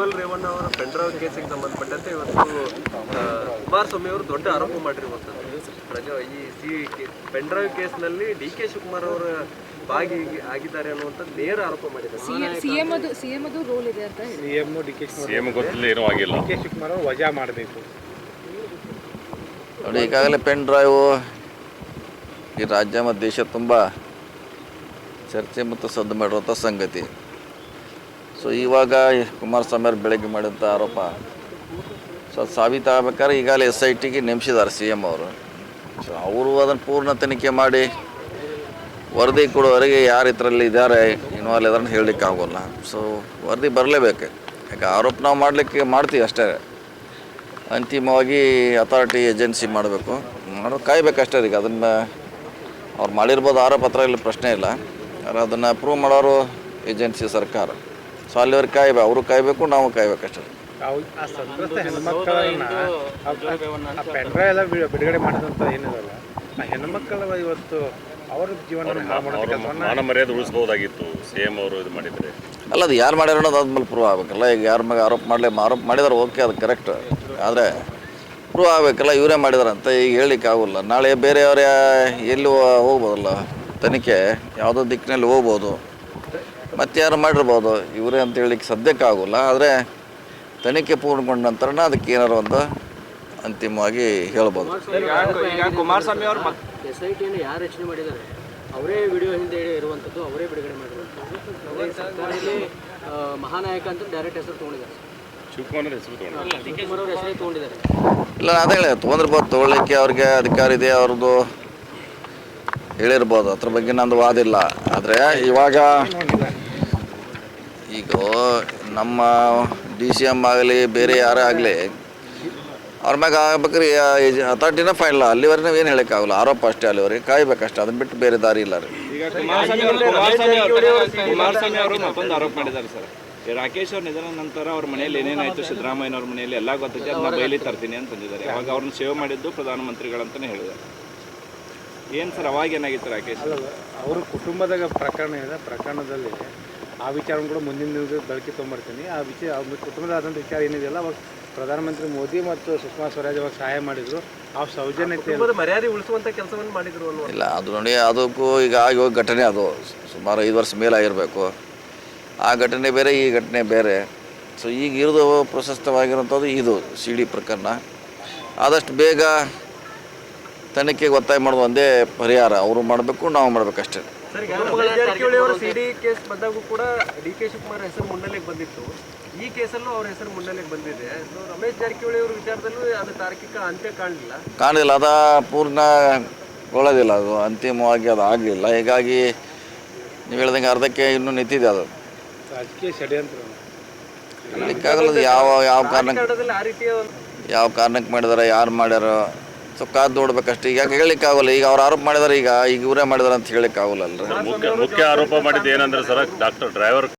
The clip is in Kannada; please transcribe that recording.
ಪ್ರಜ್ವಲ್ ರೇವಣ್ಣ ಅವರ ಪೆಂಡ್ರೈವ್ ಕೇಸಿಗೆ ಸಂಬಂಧಪಟ್ಟಂತೆ ಇವತ್ತು ಕುಮಾರಸ್ವಾಮಿ ಅವರು ದೊಡ್ಡ ಆರೋಪ ಮಾಡಿರುವಂಥದ್ದು. ಈ ಪೆಂಡ್ರೈವ್ ಕೇಸ್ನಲ್ಲಿ ಡಿ.ಕೆ. ಶಿವಕುಮಾರ್ ಅವರ ಭಾಗಿ ಆಗಿದ್ದಾರೆ ಅನ್ನುವಂಥದ್ದು ನೇರ ಆರೋಪ ಮಾಡಿದ್ದಾರೆ. ಸಿಎಂ ಅದು ರೋಲ್ ಇದೆ ಅಂತ ಸಿಎಂ ಗೊತ್ತಿಲ್ಲ, ಏನೂ ಆಗಿಲ್ಲ. ಡಿ.ಕೆ. ಶಿವಕುಮಾರ್ ಅವರು ವಜಾ ಮಾಡಬೇಕು ನೋಡಿ. ಈಗಾಗಲೇ ಪೆನ್ ಡ್ರೈವ್ ಈ ರಾಜ್ಯ ಮತ್ತು ದೇಶ ತುಂಬ ಚರ್ಚೆ ಮತ್ತು ಸದ್ದು ಮಾಡಿರುವಂಥ ಸಂಗತಿ. ಸೊ ಇವಾಗ ಕುಮಾರಸ್ವಾಮಿ ಅವರು ಬೆಳಗ್ಗೆ ಮಾಡಿದಂಥ ಆರೋಪ ಸಾಬೀತಾಗಬೇಕಾದ್ರೆ ಈಗಾಗಲೇ SITಗೆ ನೇಮಿಸಿದ್ದಾರೆ CM ಅವರು. ಸೊ ಅವರು ಅದನ್ನು ಪೂರ್ಣ ತನಿಖೆ ಮಾಡಿ ವರದಿ ಕೊಡುವವರೆಗೆ ಯಾರು ಇದರಲ್ಲಿ ಇದ್ದಾರೆ ಇನ್ವಾಲ್ವ್ ಇದಾರೆ ಅಂತ ಹೇಳಲಿಕ್ಕೆ ಆಗೋಲ್ಲ. ಸೊ ವರದಿ ಬರಲೇಬೇಕು. ಯಾಕೆ ಆರೋಪ ನಾವು ಮಾಡ್ತೀವಿ ಅಷ್ಟೇ. ಅಂತಿಮವಾಗಿ ಅಥಾರಿಟಿ ಏಜೆನ್ಸಿ ಮಾಡಬೇಕು, ಕಾಯ್ಬೇಕಷ್ಟೇ. ಈಗ ಅದನ್ನು ಅವ್ರು ಮಾಡಿರ್ಬೋದು ಆರೋಪ, ಹತ್ರ ಇಲ್ಲಿ ಪ್ರಶ್ನೆ ಇಲ್ಲ. ಅದನ್ನು ಪ್ರೂವ್ ಮಾಡೋರು ಏಜೆನ್ಸಿ, ಸರ್ಕಾರ. ಸೊ ಅಲ್ಲಿವರೆಗೆ ಅವರು ಕಾಯಬೇಕು, ನಾವು ಕಾಯ್ಬೇಕಷ್ಟೇ. ಆ ಸಂತ್ರಸ್ತ ಹೆಣ್ಮಕ್ಕಳನ್ನ ಪೆಂಡ್ರೈವ್ ಎಲ್ಲ ಬಿಡುಗಡೆ ಮಾಡಿದಂಥ ಏನಿರಲ್ಲ, ಆ ಹೆಣ್ಮಕ್ಕಳ ಇವತ್ತು ಅವ್ರ ಜೀವನ ಮಾನ ಮರ್ಯಾದೆ ಉಳಿಸ್ಬೋದಾಗಿತ್ತು CM ಅವರು ಇದು ಮಾಡಿದರೆ. ಅಲ್ಲ, ಅದು ಯಾರು ಮಾಡ್ಯಾರ ಅನ್ನೋದು ಆದ್ಮೇಲೆ ಪ್ರೂವ್ ಆಗಬೇಕಲ್ಲ. ಈಗ ಯಾರ ಮ್ಯಾಗ ಆರೋಪ ಮಾಡಿದಾರೆ, ಓಕೆ, ಅದು ಕರೆಕ್ಟ್. ಆದರೆ ಪ್ರೂವ್ ಆಗಬೇಕಲ್ಲ, ಇವರೇ ಮಾಡಿದಾರಂತ ಈಗ ಹೇಳಲಿಕ್ಕೆ ಆಗೋಲ್ಲ. ನಾಳೆ ಬೇರೆಯವರೇ ಎಲ್ಲಿ ಹೋಗ್ಬೋದಲ್ಲ, ತನಿಖೆ ಯಾವುದೋ ದಿಕ್ಕಿನಲ್ಲಿ ಹೋಗ್ಬೋದು, ಮತ್ತೆ ಯಾರು ಮಾಡಿರ್ಬೋದು, ಇವರೇ ಅಂತ ಹೇಳಲಿಕ್ಕೆ ಸದ್ಯಕ್ಕೆ ಆಗೋಲ್ಲ. ಆದರೆ ತನಿಖೆ ಪೂರ್ಣಗೊಂಡ ನಂತರ ಅದಕ್ಕೆ ಏನಾರು ಒಂದು ಅಂತಿಮವಾಗಿ ಹೇಳ್ಬೋದು. ಈಗ ಕುಮಾರಸ್ವಾಮಿ ಅವರು SITಯನ್ನು ಯಾರು ರಚನೆ ಮಾಡಿದ್ದಾರೆ ಅವರೇ ವಿಡಿಯೋ ಹಿಂದೆ ಇರುವಂಥದ್ದು, ಅವರೇ ಬಿಡುಗಡೆ ಮಾಡಿರುವಂಥದ್ದು. ಮಹಾನಾಯಕ ಅಂತ ಡೈರೆಕ್ಟ್ ಹೆಸರು ತೊಗೊಂಡಿದ್ದಾರೆ, ಶಿವಕುಮಾರ್ ಹೆಸರು ಶಿವಕುಮಾರ್ ಅವ್ರ ಹೆಸರೇ ತೊಗೊಂಡಿದ್ದಾರೆ. ಇಲ್ಲ, ಅದೇ ಹೇಳಿ ತೊಗೊಂಡಿರ್ಬೋದು, ತೊಗೊಳ್ಳಿಕ್ಕೆ ಅವ್ರಿಗೆ ಅಧಿಕಾರ ಇದೆ, ಅವ್ರದ್ದು ಹೇಳಿರ್ಬೋದು. ಅದ್ರ ಬಗ್ಗೆ ನಂದು ವಾದಿಲ್ಲ. ಆದರೆ ಇವಾಗ ಈಗ ನಮ್ಮ DCM ಆಗಲಿ ಬೇರೆ ಯಾರೇ ಆಗಲಿ ಅವ್ರ ಮ್ಯಾಗ ಆಗ್ಬೇಕಾದ್ರೆ ಅಥಾರಿಟಿನ ಫೈನಲ್. ಅಲ್ಲಿವರೆಗೆ ನಾವು ಏನು ಹೇಳೋಕ್ಕಾಗಲ್ಲ, ಆರೋಪ ಅಷ್ಟೇ. ಅಲ್ಲಿವರೆಗೆ ಕಾಯ್ಬೇಕಷ್ಟೇ, ಅದನ್ನ ಬಿಟ್ಟು ಬೇರೆ ದಾರಿ ಇಲ್ಲ ರೀ. ಈಗ ಕುಮಾರಸ್ವಾಮಿ ಅವರು ಮತ್ತೊಂದು ಆರೋಪ ಮಾಡಿದ್ದಾರೆ ಸರ್. ರಾಕೇಶ್ ಅವ್ರ ನಿಧನ ನಂತರ ಅವ್ರ ಮನೆಯಲ್ಲಿ ಏನೇನಾಯಿತು, ಸಿದ್ದರಾಮಯ್ಯನವ್ರ ಮನೆಯಲ್ಲಿ ಎಲ್ಲ ಗೊತ್ತೈತೆ, ಅದನ್ನ ಬಯಲಿ ತರ್ತೀನಿ ಅಂತಂದಿದ್ದಾರೆ. ಅವಾಗ ಅವ್ರನ್ನ ಸೇವೆ ಮಾಡಿದ್ದು ಪ್ರಧಾನಮಂತ್ರಿಗಳಂತಲೇ ಹೇಳಿದ್ದಾರೆ. ಏನು ಸರ್ ಅವಾಗ ಏನಾಗಿತ್ತು ರಾಕೇಶ್? ಅವ್ರ ಕುಟುಂಬದಾಗ ಪ್ರಕರಣ ಇದೆ. ಪ್ರಕರಣದಲ್ಲಿ ಆ ವಿಚಾರವನ್ನು ಕೂಡ ಮುಂದಿನ ದಿನದಲ್ಲಿ ಬೆಳಕಿಗೆ ತೊಗೊಂಬರ್ತೀನಿ. ಆ ವಿಚಾರ ಅವ್ರ ಕುಟುಂಬದಾದಂಥ ವಿಚಾರ ಏನಿದೆಯಲ್ಲ, ಅವಾಗ ಪ್ರಧಾನಮಂತ್ರಿ ಮೋದಿ ಮತ್ತು ಸುಷ್ಮಾ ಸ್ವರಾಜ್ ಅವಾಗ ಸಹಾಯ ಮಾಡಿದರು. ಆ ಸೌಜನ್ಯತೆ ಮರ್ಯಾದೆ ಉಳಿಸುವಂಥ ಕೆಲಸವನ್ನು ಮಾಡಿದ್ರು. ಇಲ್ಲ, ಅದು ನೋಡಿ, ಅದಕ್ಕೂ ಈಗ ಆಗಿ ಘಟನೆ ಅದು ಸುಮಾರು 5 ವರ್ಷ ಮೇಲಾಗಿರಬೇಕು. ಆ ಘಟನೆ ಬೇರೆ, ಈ ಘಟನೆ ಬೇರೆ. ಸೊ ಈಗ ಇರೋದು ಪ್ರಶಸ್ತವಾಗಿರೋಂಥದ್ದು ಇದು CD ಪ್ರಕರಣ. ಆದಷ್ಟು ಬೇಗ ತನಿಖೆಗೆ ಒತ್ತಾಯ ಮಾಡೋದು ಒಂದೇ ಪರಿಹಾರ. ಅವರು ಮಾಡಬೇಕು, ನಾವು ಮಾಡಬೇಕಷ್ಟೇ. ರಮೇಶ್ ಜಾರಕಿಹೊಳಿ ಅವರ CD ಕೇಸ್ ಬಂದಾಗೂ ಕೂಡ ಡಿ.ಕೆ. ಶಿವಕುಮಾರ್ ಹೆಸರು ಮುನ್ನೆಲೆಗೆ ಬಂದಿತ್ತು. ಈ ಕೇಸಲ್ಲೂ ಅವ್ರ ಹೆಸರು ಮುನ್ನೆಲೆಗೆ ಬಂದಿದೆ. ರಮೇಶ್ ಜಾರಕಿಹೊಳಿ ಅವರ ವಿಚಾರದಲ್ಲೂ ಅದು ತಾರ್ಕಿಕ ಅಂತ್ಯ ಕಾಣಲಿಲ್ಲ. ಅದು ಪೂರ್ಣಗೊಳ್ಳೋದಿಲ್ಲ, ಅದು ಅಂತಿಮವಾಗಿ ಅದು ಆಗಲಿಲ್ಲ. ಹೀಗಾಗಿ ನೀವು ಹೇಳ್ದಂಗೆ ಅರ್ಧಕ್ಕೆ ಇನ್ನೂ ನಿಂತಿದೆ. ಅದು ರಾಜಕೀಯ ಷಡ್ಯಂತ್ರ ಹೇಳಲಿಕ್ಕಾಗಲ್ಲ. ಯಾವ ಕಾರಣಕ್ಕೆ ಮಾಡಿದಾರೆ, ಯಾರು ಮಾಡ್ಯಾರ, ಸೊ ಕಾದು ನೋಡ್ಬೇಕಷ್ಟೇ. ಈಗ ಹೇಳಲಿಕ್ಕಾಗಲ್ಲ. ಈಗ ಅವ್ರು ಆರೋಪ ಮಾಡಿದಾರೆ, ಈಗ ಇವರೇ ಮಾಡಿದಾರೆ ಅಂತ ಹೇಳಲಿಕ್ಕಾಗಲ್ಲ. ಮುಖ್ಯ ಆರೋಪ ಮಾಡಿದ್ದು ಏನಂದ್ರೆ ಸರ್, ಡಾಕ್ಟರ್ ಡ್ರೈವರ್